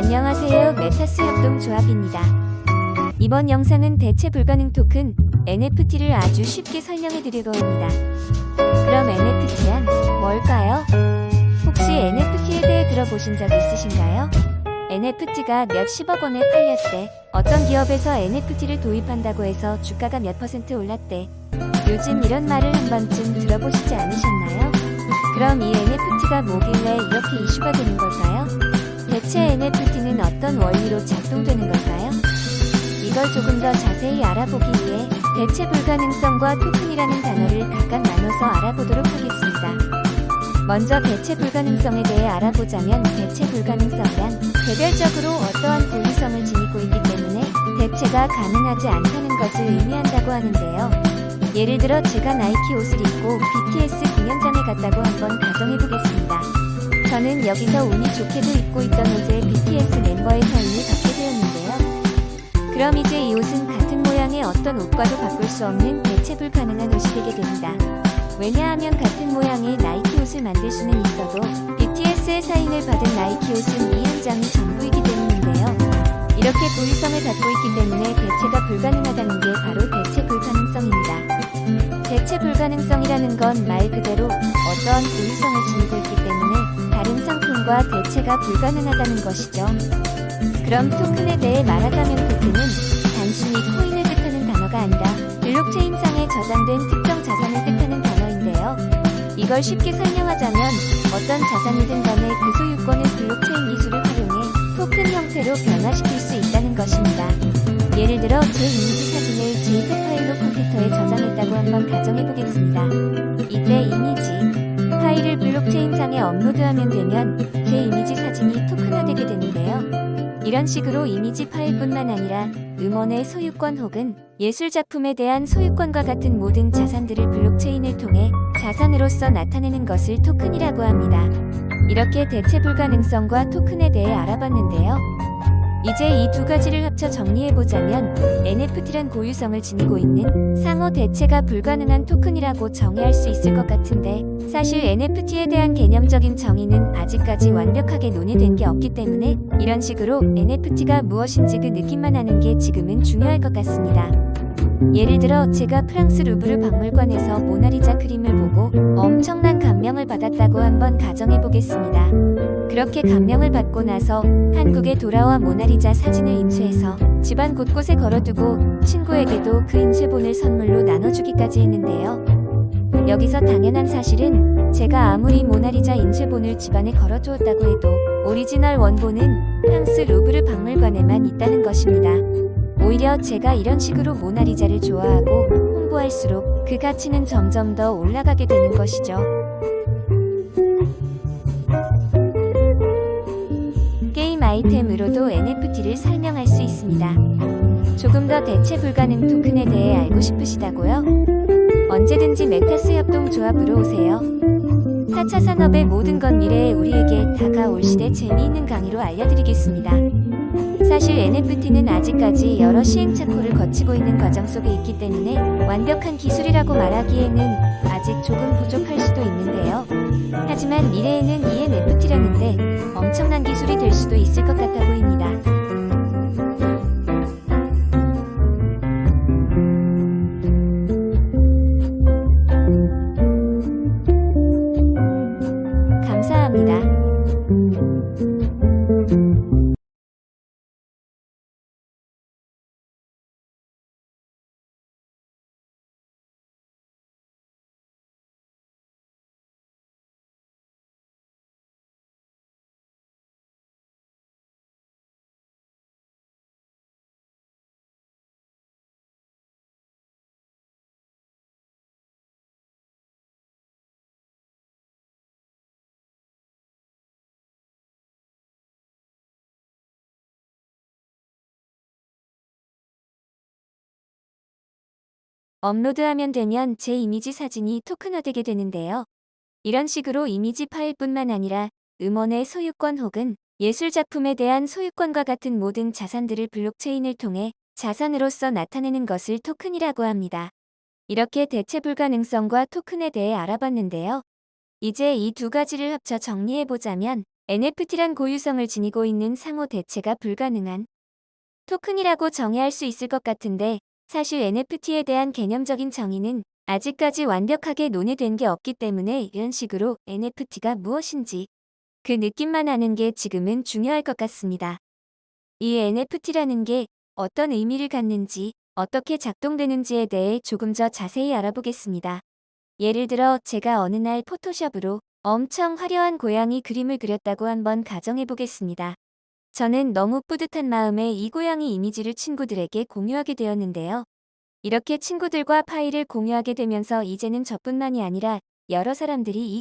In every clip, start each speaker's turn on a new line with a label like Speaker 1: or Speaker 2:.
Speaker 1: 안녕하세요. 메타스 협동조합입니다. 이번 영상은 대체 불가능 토큰 NFT를 아주 쉽게 설명해 드리려 합니다. 그럼 NFT란 뭘까요? 혹시 NFT에 대해 들어보신 적 있으신가요? NFT가 몇십억 원에 팔렸대. 어떤 기업에서 NFT를 도입한다고 해서 주가가 몇 % 올랐대. 요즘 이런 말을 한 번쯤 들어보시지 않으셨나요? 그럼 이 NFT가 뭐길래 이렇게 이슈가 되는 걸까요? 대체 NFT는 어떤 원리로 작동되는 걸까요? 이걸 조금 더 자세히 알아보기 위해 대체 불가능성과 토큰이라는 단어를 각각 나눠서 알아보도록 하겠습니다. 먼저 대체 불가능성에 대해 알아보자면 대체 불가능성이란 개별적으로 어떠한 고유성을 지니고 있기 때문에 대체가 가능하지 않다는 것을 의미한다고 하는데요. 예를 들어 제가 나이키 옷을 입고 BTS 공연장에 갔다고 한번 가정해보겠습니다. 저는 여기서 운이 좋게도 입고 있던 옷에 BTS 멤버의 사인을 받게 되었는데요. 그럼 이제 이 옷은 같은 모양의 어떤 옷과도 바꿀 수 없는 대체 불가능한 옷이 되게 됩니다. 왜냐하면 같은 모양의 나이키 옷을 만들 수는 있어도 BTS의 사인을 받은 나이키 옷은 이 한 장이 전부이기 때문인데요. 이렇게 고유성을 갖고 있기 때문에 대체가 불가능하다는 게 바로 대체 불가능성입니다. 대체 불가능성이라는 건 말 그대로 어떠한 고유성을 지니고 있기 때문에 다른 상품과 대체가 불가능하다는 것이죠. 그럼 토큰에 대해 말하자면 토큰은 단순히 코인을 뜻하는 단어가 아니라 블록체인상에 저장된 특정 자산을 뜻하는 단어인데요. 이걸 쉽게 설명하자면 어떤 자산이든 간에 그 소유권을 블록체인 기술을 활용해 토큰 형태로 변화시킬 수 있다는 것입니다. 예를 들어 제 이미지 사진을 JPEG 파일로 컴퓨터에 저장했다고 한번 가정해보겠습니다. 이때 이미지 파일을 블록체인상에 업로드하면 되면 제 이미지 사진이 토큰화되게 되는데요. 이런 식으로 이미지 파일뿐만 아니라 음원의 소유권 혹은 예술작품에 대한 소유권과 같은 모든 자산들을 블록체인을 통해 자산으로서 나타내는 것을 토큰이라고 합니다. 이렇게 대체 불가능성과 토큰에 대해 알아봤는데요. 이제 이 두 가지를 합쳐 정리해보자면 NFT란 고유성을 지니고 있는 상호 대체가 불가능한 토큰이라고 정의할 수 있을 것 같은데 사실 NFT에 대한 개념적인 정의는 아직까지 완벽하게 논의된 게 없기 때문에 이런 식으로 NFT가 무엇인지 그 느낌만 아는 게 지금은 중요할 것 같습니다. 예를 들어 제가 프랑스 루브르 박물관에서 모나리자 그림을 보고 엄청난 감명을 받았다고 한번 가정해보겠습니다. 그렇게 감명을 받고 나서 한국에 돌아와 모나리자 사진을 인쇄해서 집안 곳곳에 걸어두고 친구에게도 그 인쇄본을 선물로 나눠주기까지 했는데요. 여기서 당연한 사실은 제가 아무리 모나리자 인쇄본을 집안에 걸어두었다고 해도 오리지널 원본은 프랑스 루브르 박물관에만 있다는 것입니다. 오히려 제가 이런 식으로 모나리자를 좋아하고 홍보할수록 그 가치는 점점 더 올라가게 되는 것이죠. 게임 아이템으로도 NFT를 설명할 수 있습니다. 조금 더 대체 불가능 토큰에 대해 알고 싶으시다고요? 언제든지 메타스 협동조합으로 오세요. 4차 산업의 모든 건 미래에 우리에게 다가올 시대 재미있는 강의로 알려드리겠습니다. 사실 NFT는 아직까지 여러 시행착오를 거치고 있는 과정 속에 있기 때문에 완벽한 기술이라고 말하기에는 아직 조금 부족할 수도 있는데요. 하지만 미래에는 이 NFT라는 데 엄청난 기술이 될 수도 있을 것 같아 보입니다. 감사합니다. 업로드하면 되면 제 이미지 사진이 토큰화되게 되는데요. 이런 식으로 이미지 파일뿐만 아니라 음원의 소유권 혹은 예술작품에 대한 소유권과 같은 모든 자산들을 블록체인을 통해 자산으로서 나타내는 것을 토큰이라고 합니다. 이렇게 대체 불가능성과 토큰에 대해 알아봤는데요. 이제 이 두 가지를 합쳐 정리해보자면 NFT란 고유성을 지니고 있는 상호 대체가 불가능한 토큰이라고 정의할 수 있을 것 같은데 사실 NFT에 대한 개념적인 정의는 아직까지 완벽하게 논의된 게 없기 때문에 이런 식으로 NFT가 무엇인지 그 느낌만 아는 게 지금은 중요할 것 같습니다. 이 NFT라는 게 어떤 의미를 갖는지 어떻게 작동되는지에 대해 조금 더 자세히 알아보겠습니다. 예를 들어 제가 어느 날 포토샵으로 엄청 화려한 고양이 그림을 그렸다고 한번 가정해 보겠습니다. 저는 너무 뿌듯한 마음에 이 고양이 이미지를 친구들에게 공유하게 되었는데요. 이렇게 친구들과 파일을 공유하게 되면서 이제는 저뿐만이 아니라 여러 사람들이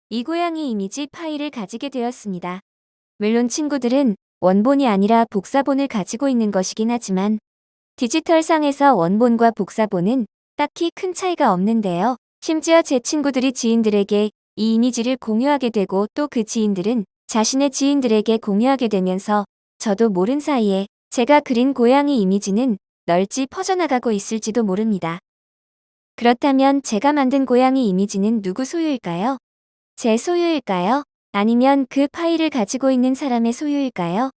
Speaker 1: 이 고양이 이미지 파일을 가지게 되었습니다. 물론 친구들은 원본이 아니라 복사본을 가지고 있는 것이긴 하지만 디지털상에서 원본과 복사본은 딱히 큰 차이가 없는데요. 심지어 제 친구들이 지인들에게 이 이미지를 공유하게 되고 또 그 지인들은 자신의 지인들에게 공유하게 되면서 저도 모른 사이에 제가 그린 고양이 이미지는 널리 퍼져나가고 있을지도 모릅니다. 그렇다면 제가 만든 고양이 이미지는 누구 소유일까요? 제 소유일까요? 아니면 그 파일을 가지고 있는 사람의 소유일까요?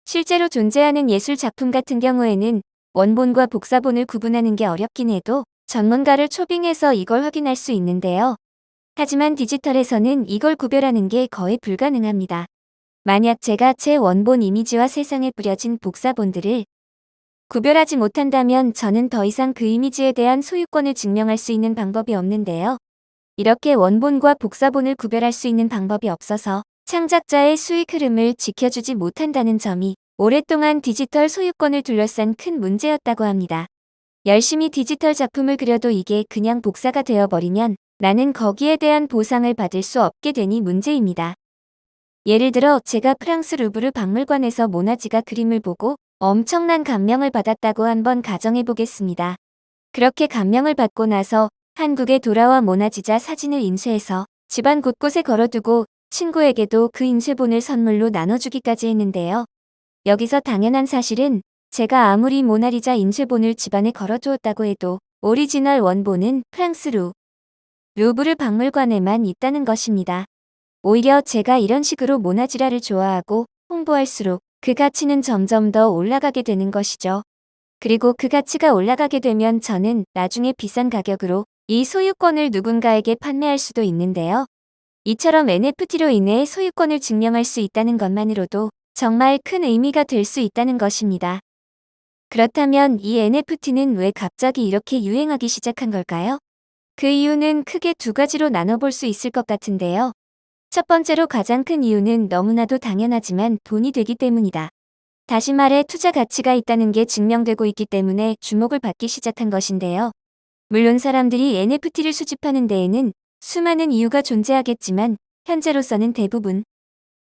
Speaker 1: 실제로 존재하는 예술 작품 같은 경우에는 원본과 복사본을 구분하는 게 어렵긴 해도 전문가를 초빙해서 이걸 확인할 수 있는데요. 하지만 디지털에서는 이걸 구별하는 게 거의 불가능합니다. 만약 제가 제 원본 이미지와 세상에 뿌려진 복사본들을 구별하지 못한다면 저는 더 이상 그 이미지에 대한 소유권을 증명할 수 있는 방법이 없는데요. 이렇게 원본과 복사본을 구별할 수 있는 방법이 없어서 창작자의 수익 흐름을 지켜주지 못한다는 점이 오랫동안 디지털 소유권을 둘러싼 큰 문제였다고 합니다. 열심히 디지털 작품을 그려도 이게 그냥 복사가 되어버리면 나는 거기에 대한 보상을 받을 수 없게 되니 문제입니다. 예를 들어 제가 프랑스 루브르 박물관에서 모나지가 그림을 보고 엄청난 감명을 받았다고 한번 가정해 보겠습니다. 그렇게 감명을 받고 나서 한국에 돌아와 모나지자 사진을 인쇄해서 집안 곳곳에 걸어두고 친구에게도 그 인쇄본을 선물로 나눠주기까지 했는데요. 여기서 당연한 사실은 제가 아무리 모나리자 인쇄본을 집안에 걸어두었다고 해도 오리지널 원본은 프랑스 루브르 박물관에만 있다는 것입니다. 오히려 제가 이런 식으로 모나지라를 좋아하고 홍보할수록 그 가치는 점점 더 올라가게 되는 것이죠. 그리고 그 가치가 올라가게 되면 저는 나중에 비싼 가격으로 이 소유권을 누군가에게 판매할 수도 있는데요. 이처럼 NFT로 인해 소유권을 증명할 수 있다는 것만으로도 정말 큰 의미가 될 수 있다는 것입니다. 그렇다면 이 NFT는 왜 갑자기 이렇게 유행하기 시작한 걸까요? 그 이유는 크게 두 가지로 나눠볼 수 있을 것 같은데요. 첫 번째로 가장 큰 이유는 너무나도 당연하지만 돈이 되기 때문이다. 다시 말해 투자 가치가 있다는 게 증명되고 있기 때문에 주목을 받기 시작한 것인데요. 물론 사람들이 NFT를 수집하는 데에는 수많은 이유가 존재하겠지만 현재로서는 대부분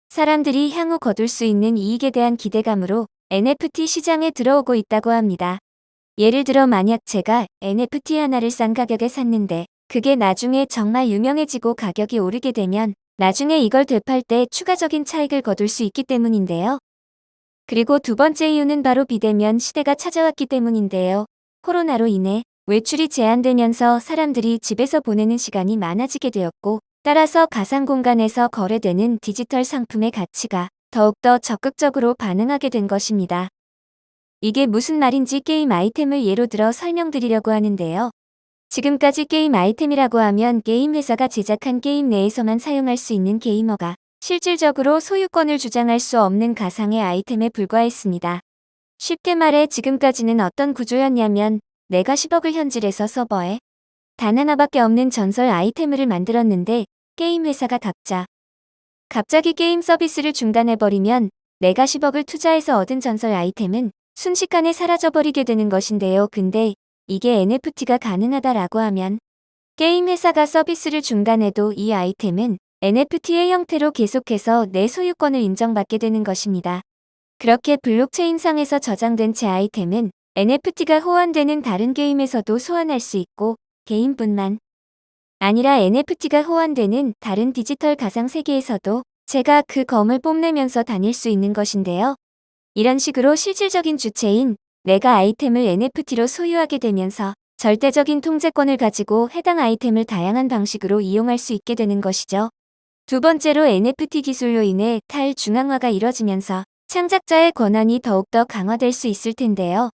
Speaker 1: 사람들이 향후 거둘 수 있는 이익에 대한 기대감으로 NFT 시장에 들어오고 있다고 합니다. 예를 들어 만약 제가 NFT 하나를 싼 가격에 샀는데 그게 나중에 정말 유명해지고 가격이 오르게 되면 나중에 이걸 되팔 때 추가적인 차익을 거둘 수 있기 때문인데요. 그리고 두 번째 이유는 바로 비대면 시대가 찾아왔기 때문인데요. 코로나로 인해 외출이 제한되면서 사람들이 집에서 보내는 시간이 많아지게 되었고 따라서 가상 공간에서 거래되는 디지털 상품의 가치가 더욱더 적극적으로 반응하게 된 것입니다. 이게 무슨 말인지 게임 아이템을 예로 들어 설명드리려고 하는데요. 지금까지 게임 아이템이라고 하면 게임 회사가 제작한 게임 내에서만 사용할 수 있는 게이머가 실질적으로 소유권을 주장할 수 없는 가상의 아이템에 불과했습니다. 쉽게 말해 지금까지는 어떤 구조였냐면 내가 10억을 현질해서 서버에 단 하나밖에 없는 전설 아이템을 만들었는데 게임 회사가 갑자기 게임 서비스를 중단해버리면 내가 10억을 투자해서 얻은 전설 아이템은 순식간에 사라져버리게 되는 것인데요. 근데 이게 NFT가 가능하다라고 하면 게임 회사가 서비스를 중단해도 이 아이템은 NFT의 형태로 계속해서 내 소유권을 인정받게 되는 것입니다. 그렇게 블록체인상에서 저장된 제 아이템은 NFT가 호환되는 다른 게임에서도 소환할 수 있고 게임뿐만 아니라 NFT가 호환되는 다른 디지털 가상 세계에서도 제가 그 검을 뽐내면서 다닐 수 있는 것인데요. 이런 식으로 실질적인 주체인 내가 아이템을 NFT로 소유하게 되면서 절대적인 통제권을 가지고 해당 아이템을 다양한 방식으로 이용할 수 있게 되는 것이죠. 두 번째로 NFT 기술로 인해 탈중앙화가 이뤄지면서 창작자의 권한이 더욱더 강화될 수 있을 텐데요.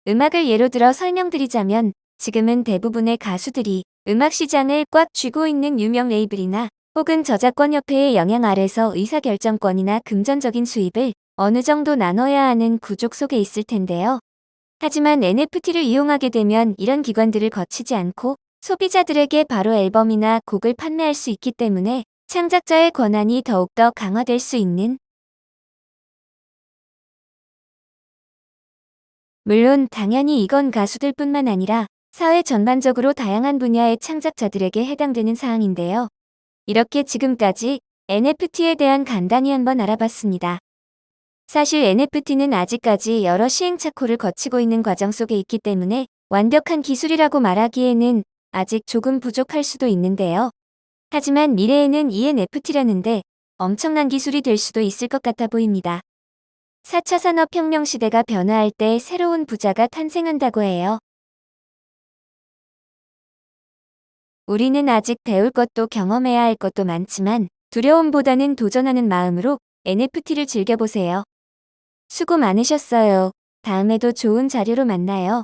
Speaker 1: 음악을 예로 들어 설명드리자면 지금은 대부분의 가수들이 음악 시장을 꽉 쥐고 있는 유명 레이블이나 혹은 저작권협회의 영향 아래서 의사결정권이나 금전적인 수입을 어느 정도 나눠야 하는 구조 속에 있을 텐데요. 하지만 NFT를 이용하게 되면 이런 기관들을 거치지 않고 소비자들에게 바로 앨범이나 곡을 판매할 수 있기 때문에 창작자의 권한이 더욱더 강화될 수 있는, 물론 당연히 이건 가수들뿐만 아니라 사회 전반적으로 다양한 분야의 창작자들에게 해당되는 사항인데요. 이렇게 지금까지 NFT에 대한 간단히 한번 알아봤습니다. 사실 NFT는 아직까지 여러 시행착오를 거치고 있는 과정 속에 있기 때문에 완벽한 기술이라고 말하기에는 아직 조금 부족할 수도 있는데요. 하지만 미래에는 ENFT라는데 엄청난 기술이 될 수도 있을 것 같아 보입니다. 4차 산업혁명 시대가 변화할 때 새로운 부자가 탄생한다고 해요. 우리는 아직 배울 것도 경험해야 할 것도 많지만 두려움보다는 도전하는 마음으로 NFT를 즐겨보세요. 수고 많으셨어요. 다음에도 좋은 자료로 만나요.